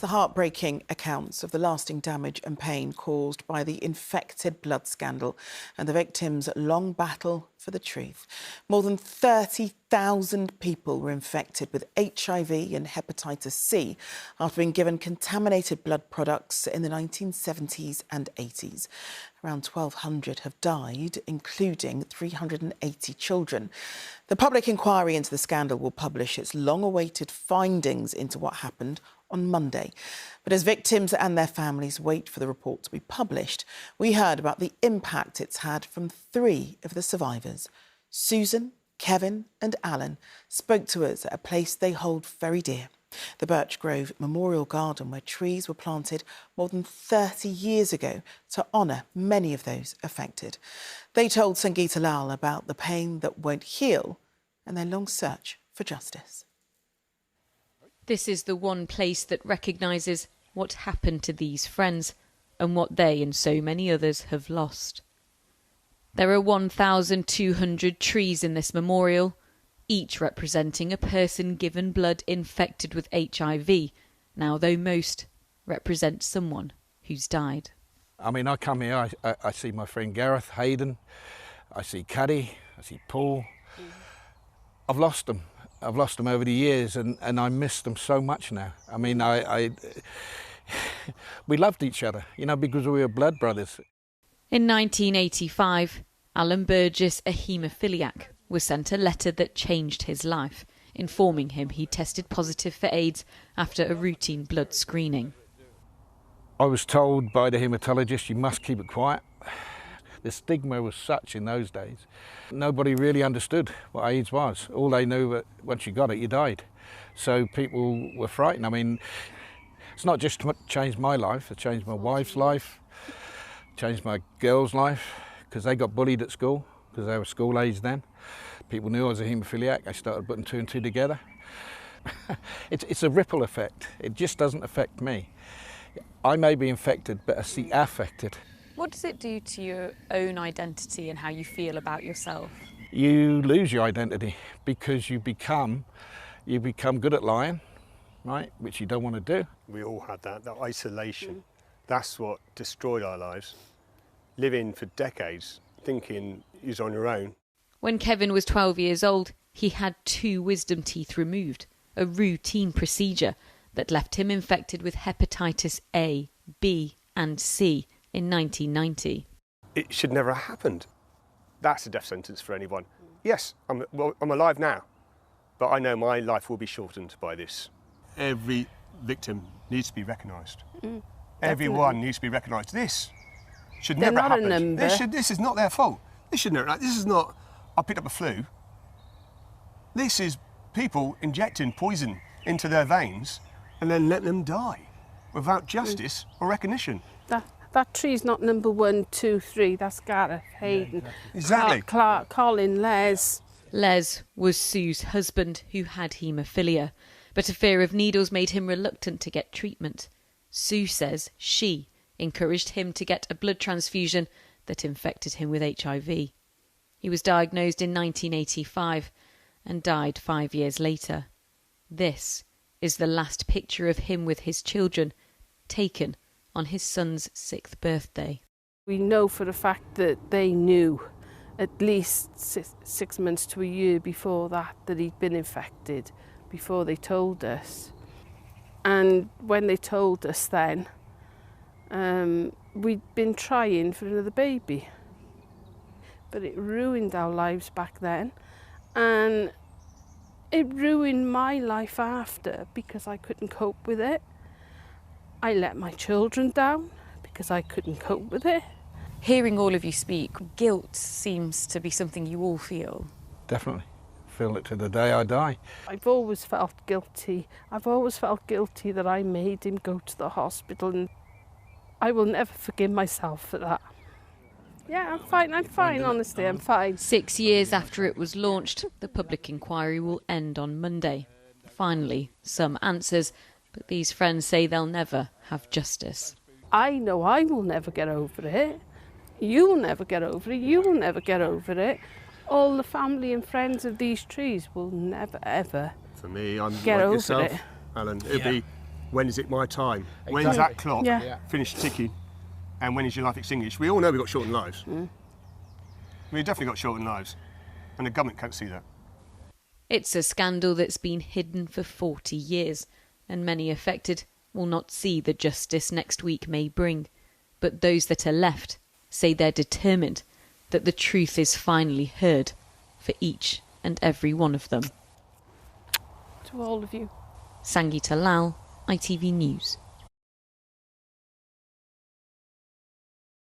The heartbreaking accounts of the lasting damage and pain caused by the infected blood scandal and the victims' long battle for the truth. More than 30,000 people were infected with HIV and hepatitis C after being given contaminated blood products in the 1970s and 80s. Around 1,200 have died, including 380 children. The public inquiry into the scandal will publish its long-awaited findings into what happened on Monday. But as victims and their families wait for the report to be published, we heard about the impact it's had from 3 of the survivors. Susan, Kevin and Alan spoke to us at a place they hold very dear, the Birchgrove Memorial Garden, where trees were planted more than 30 years ago to honour many of those affected. They told Sangeeta Lal about the pain that won't heal and their long search for justice. This is the one place that recognises what happened to these friends and what they and so many others have lost. There are 1,200 trees in this memorial, each representing a person given blood infected with HIV, now though most represent someone who's died. I mean, I come here, I see my friend Gareth, Hayden, I see Caddy, I see Paul. I've lost them. I've lost them over the years and I miss them so much now. I mean, we loved each other, you know, because we were blood brothers. In 1985, Alan Burgess, a haemophiliac, was sent a letter that changed his life, informing him he tested positive for AIDS after a routine blood screening. I was told by the haematologist, you must keep it quiet. The stigma was such in those days. Nobody really understood what AIDS was. All they knew that once you got it, you died. So people were frightened. I mean, it's not just changed my life, it changed my wife's life, changed my girl's life, because they got bullied at school, because they were school age then. People knew I was a haemophiliac, they started putting 2 and 2 together. It's a ripple effect, it just doesn't affect me. I may be infected, but I see affected. What does it do to your own identity and how you feel about yourself? You lose your identity because you become good at lying, right? Which you don't want to do. We all had that isolation. That's what destroyed our lives. Living for decades, thinking you're on your own. When Kevin was 12 years old, he had 2 wisdom teeth removed, a routine procedure that left him infected with hepatitis A, B and C in 1990. It should never have happened. That's a death sentence for anyone. Yes, I'm alive now, but I know my life will be shortened by this. Every victim needs to be recognised. Everyone needs to be recognised. This should never have happened. This is not their fault. This is not, I picked up a flu. This is people injecting poison into their veins and then letting them die without justice or recognition. That tree's not number 1, 2, 3. That's Gareth, Hayden, exactly. Clark, Colin, Les. Les was Sue's husband who had haemophilia, but a fear of needles made him reluctant to get treatment. Sue says she encouraged him to get a blood transfusion that infected him with HIV. He was diagnosed in 1985 and died 5 years later. This is the last picture of him with his children, taken on his son's 6th birthday. We know for a fact that they knew at least 6 months to a year before that he'd been infected, before they told us. And when they told us then, we'd been trying for another baby. But it ruined our lives back then, and it ruined my life after because I couldn't cope with it. I let my children down because I couldn't cope with it. Hearing all of you speak, guilt seems to be something you all feel. Definitely. Feel it to the day I die. I've always felt guilty. I've always felt guilty that I made him go to the hospital, and I will never forgive myself for that. Yeah, I'm fine, honestly, I'm fine. 6 years after it was launched, the public inquiry will end on Monday. Finally, some answers. But these friends say they'll never have justice. I know I will never get over it. You'll never get over it. You will never get over it. All the family and friends of these trees will never, ever For me, I'm get like over yourself, it. Alan. It'd be When is it my time? When's that clock Yeah. finished ticking? And when is your life extinguished? We all know we've got shortened lives. We've definitely got shortened lives. And the government can't see that. It's a scandal that's been hidden for 40 years, and many affected will not see the justice next week may bring. But those that are left say they're determined that the truth is finally heard for each and every one of them. To all of you. Sangeeta Lal, ITV News.